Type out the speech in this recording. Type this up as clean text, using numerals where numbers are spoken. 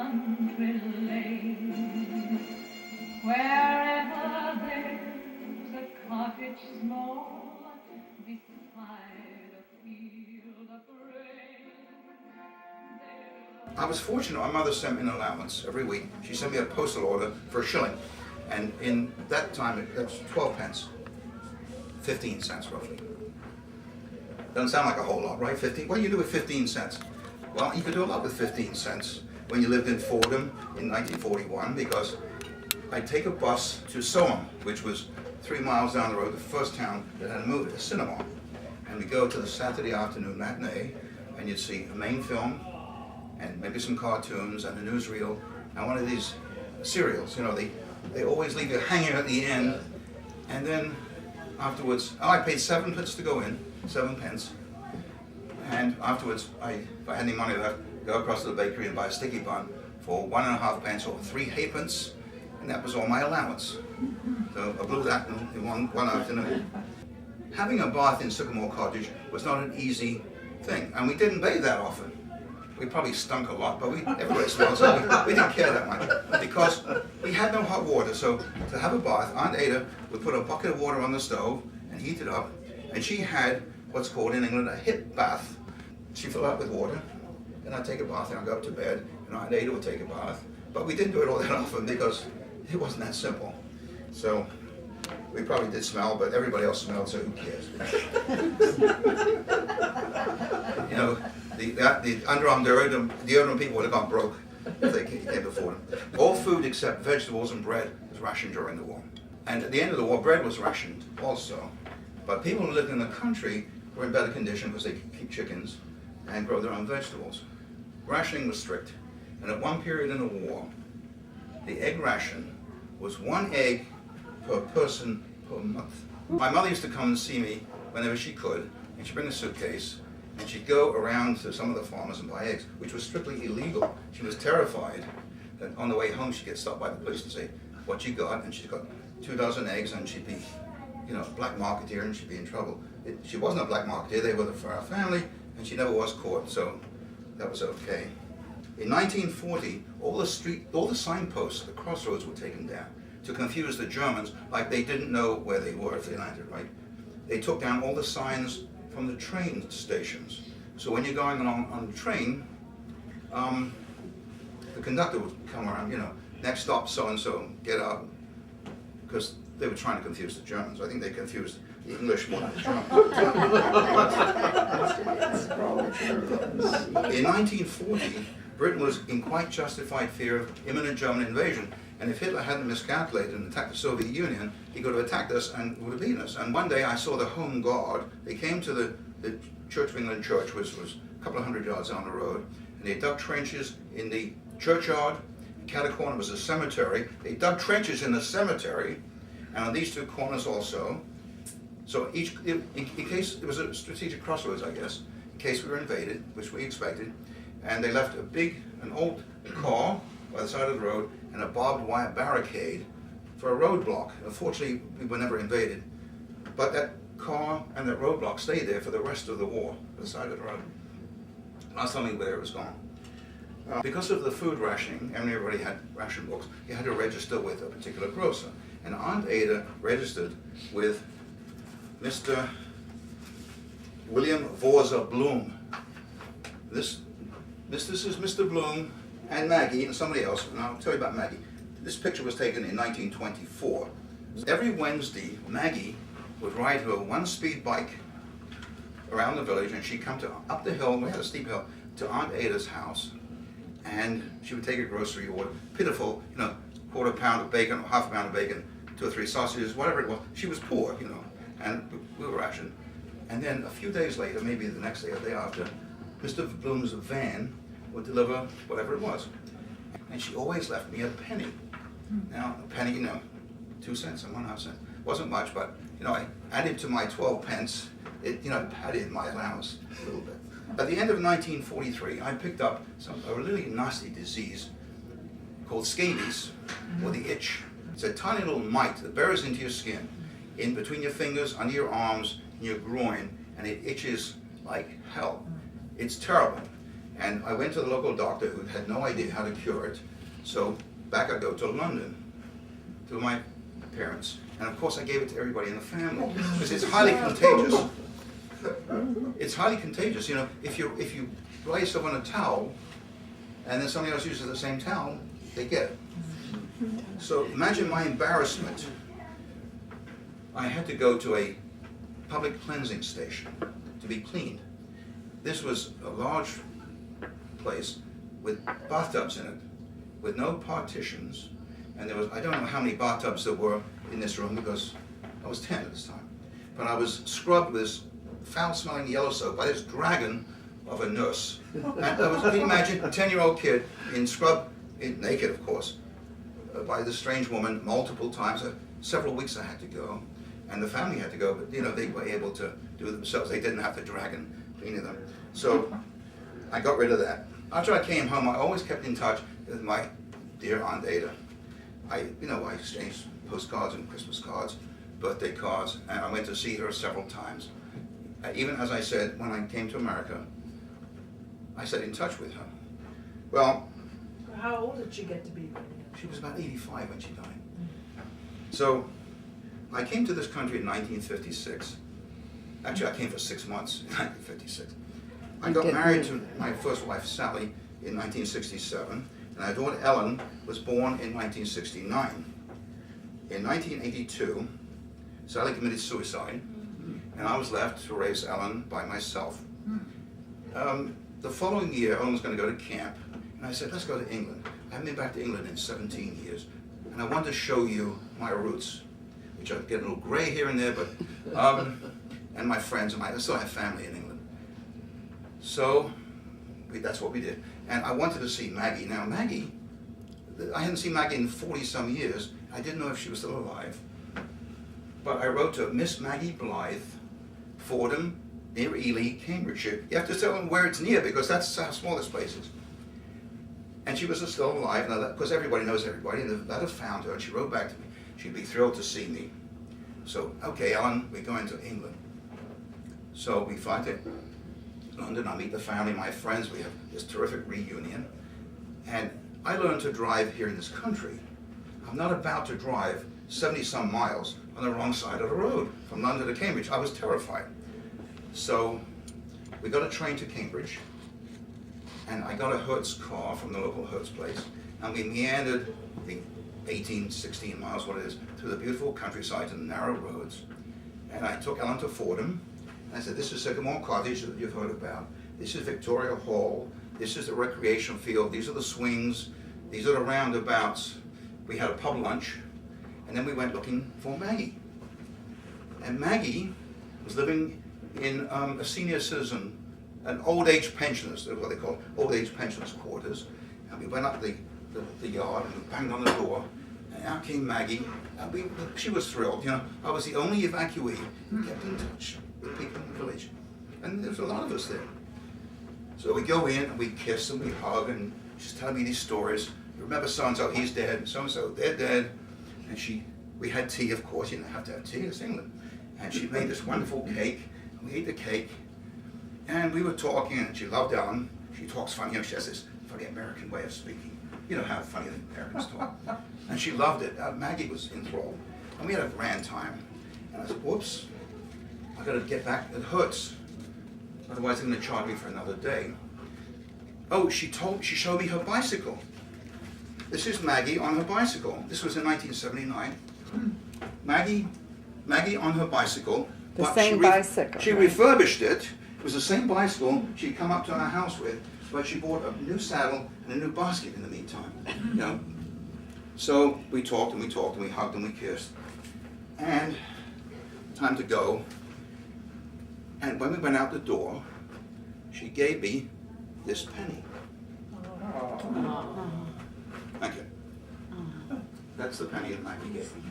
country lane, wherever there's a cottage small beside a field of grain. I was fortunate. My mother sent me an allowance every week. She sent me a postal order for a shilling, and in that time it was 12 pence, 15 cents roughly. Doesn't sound like a whole lot, right? 15. What do you do with 15 cents? Well, you could do a lot with 15 cents when you lived in Fordham in 1941, because I'd take a bus to Soham, which was 3 miles down the road, the first town that had moved a cinema. And we'd go to the Saturday afternoon matinee, and you'd see a main film, and maybe some cartoons, and a newsreel, and one of these serials. You know, they always leave you hanging at the end, and then afterwards, I paid 7 pence to go in, 7 pence, and afterwards, if I had any money left, go across to the bakery and buy a sticky bun for 1.5 pence or 3 halfpence, and that was all my allowance. So I blew that in one afternoon. Having a bath in Sycamore Cottage was not an easy thing, and we didn't bathe that often. We probably stunk a lot, but everybody smelled, so we didn't care that much, because we had no hot water. So to have a bath, Aunt Ada would put a bucket of water on the stove and heat it up, and she had what's called in England a hip bath. She'd fill it up with water, and I'd take a bath, and I'd go up to bed, and Aunt Ada would take a bath. But we didn't do it all that often because it wasn't that simple. So we probably did smell, but everybody else smelled, so who cares? You know, the underarm deodorant people would have gone broke if they came before them. All food except vegetables and bread was rationed during the war. And at the end of the war, bread was rationed also. But people who lived in the country were in better condition because they could keep chickens and grow their own vegetables. Rationing was strict. And at one period in the war, the egg ration was 1 egg per person per month. My mother used to come and see me whenever she could, and she'd bring a suitcase, and she'd go around to some of the farmers and buy eggs, which was strictly illegal. She was terrified that on the way home she'd get stopped by the police and say, "What you got?" And she's got 2 dozen eggs, and she'd be, you know, a black marketeer, and she'd be in trouble. She wasn't a black marketeer, they were for our family, and she never was caught, so that was okay. In 1940, all the signposts at the crossroads were taken down to confuse the Germans, like they didn't know where they were if they landed, right? They took down all the signs from the train stations. So when you're going along on the train, the conductor would come around, you know, next stop so-and-so, get out, because they were trying to confuse the Germans. I think they confused the English more than the Germans. In 1940, Britain was in quite justified fear of imminent German invasion. And if Hitler hadn't miscalculated and attacked the Soviet Union, he could have attacked us and would have beaten us. And one day I saw the Home Guard. They came to the Church of England church, which was a couple of 100 yards down the road, and they dug trenches in the churchyard. Cat a corner was a cemetery. They dug trenches in the cemetery, and on these 2 corners also. So in case it was a strategic crossroads, I guess, in case we were invaded, which we expected, and they left an old car by the side of the road and a barbed wire barricade for a roadblock. Unfortunately, we were never invaded, but that car and that roadblock stayed there for the rest of the war, by the side of the road. Last time we were there, it was gone. Because of the food rationing, and everybody had ration books, you had to register with a particular grocer. And Aunt Ada registered with Mr. William Vorza Bloom. This is Mr. Bloom and Maggie and somebody else, and I'll tell you about Maggie. This picture was taken in 1924. Every Wednesday, Maggie would ride her 1-speed bike around the village, and she'd come up the hill, we had a steep hill, to Aunt Ada's house, and she would take a grocery order, pitiful, you know, 1/4 pound of bacon, or 1/2 pound of bacon, 2 or 3 sausages, whatever it was. She was poor, you know, and we were rationed. And then a few days later, maybe the next day or the day after, Mr. Bloom's van would deliver whatever it was. And she always left me a penny. Now, a penny, you know, 2 cents and 1/2 cent. Wasn't much, but, you know, I added to my 12 pence, it, you know, padded my allowance a little bit. At the end of 1943, I picked up a really nasty disease called scabies, or the itch. It's a tiny little mite that burrows into your skin, in between your fingers, under your arms, in your groin, and it itches like hell. It's terrible. And I went to the local doctor who had no idea how to cure it. So back I go to London, to my parents. And of course I gave it to everybody in the family, because it's highly contagious. It's highly contagious. You know, if you dry yourself on a towel, and then somebody else uses the same towel, they get it. So imagine my embarrassment. I had to go to a public cleansing station to be cleaned. This was a large place with bathtubs in it, with no partitions, and there was, I don't know how many bathtubs there were in this room because I was 10 at this time, but I was scrubbed with this foul-smelling yellow soap by this dragon of a nurse. And I was, can you imagine, a 10-year-old kid being scrubbed, naked of course, by this strange woman multiple times. Several weeks I had to go, and the family had to go, but you know, they were able to do it themselves. They didn't have the dragon cleaning them. So I got rid of that. After I came home, I always kept in touch with my dear Aunt Ada. I exchanged postcards and Christmas cards, birthday cards, and I went to see her several times. Even as I said, when I came to America, I stayed in touch with her. Well, how old did she get to be? She was about 85 when she died. So I came to this country in 1956. Actually, I came for 6 months in 1956. I got married to my first wife, Sally, in 1967, and our daughter Ellen was born in 1969. In 1982, Sally committed suicide, and I was left to raise Ellen by myself. The following year, Ellen was going to go to camp, and I said, let's go to England. I haven't been back to England in 17 years, and I want to show you my roots, which I get a little gray here and there, but, and my friends, and I still have family in England. So, that's what we did. And I wanted to see Maggie. Now, Maggie, I hadn't seen Maggie in 40-some years. I didn't know if she was still alive. But I wrote to Miss Maggie Blythe, Fordham, near Ely, Cambridgeshire. You have to tell them where it's near, because that's how small this place is. And she was still alive, and because everybody knows everybody, and the letter found her, and she wrote back to me. She'd be thrilled to see me. So, okay, Ellen, we're going to England. So we fly to London, I meet the family, my friends, we have this terrific reunion. And I learned to drive here in this country. I'm not about to drive 70-some miles on the wrong side of the road from London to Cambridge. I was terrified. So we got a train to Cambridge, and I got a Hertz car from the local Hertz place, and we meandered, I think, 18, 16 miles, what it is, through the beautiful countryside and narrow roads. And I took Ellen to Fordham, and I said, this is Sycamore Cottage that you've heard about. This is Victoria Hall. This is the recreation field. These are the swings. These are the roundabouts. We had a pub lunch, and then we went looking for Maggie. And Maggie was living in a senior citizen, an old age pensioners, that's what they call it, old age pensioners quarters. And we went up the yard and we banged on the door, and out came Maggie. And she was thrilled, you know. I was the only evacuee who kept in touch with people in the village. And there was a lot of us there. So we go in and we kiss and we hug, and she's telling me these stories. Remember so-and-so, he's dead, so-and-so, they're dead. And we had tea, of course, you don't have to have tea, it's England. And she made this wonderful cake, and we ate the cake. And we were talking, and she loved Ellen. She talks funny, you know, she has this funny American way of speaking. You know how funny the Americans talk. And she loved it. Maggie was enthralled. And we had a grand time. And I said, whoops, I gotta get back, it hurts. Otherwise they're gonna charge me for another day. Oh, she showed me her bicycle. This is Maggie on her bicycle. This was in 1979. Maggie on her bicycle. The same bicycle. She refurbished it. It was the same bicycle she'd come up to our house with, but she bought a new saddle and a new basket in the meantime. You know? So we talked and we talked and we hugged and we kissed. And time to go. And when we went out the door, she gave me this penny. Thank you. That's the penny that Maggie gave me.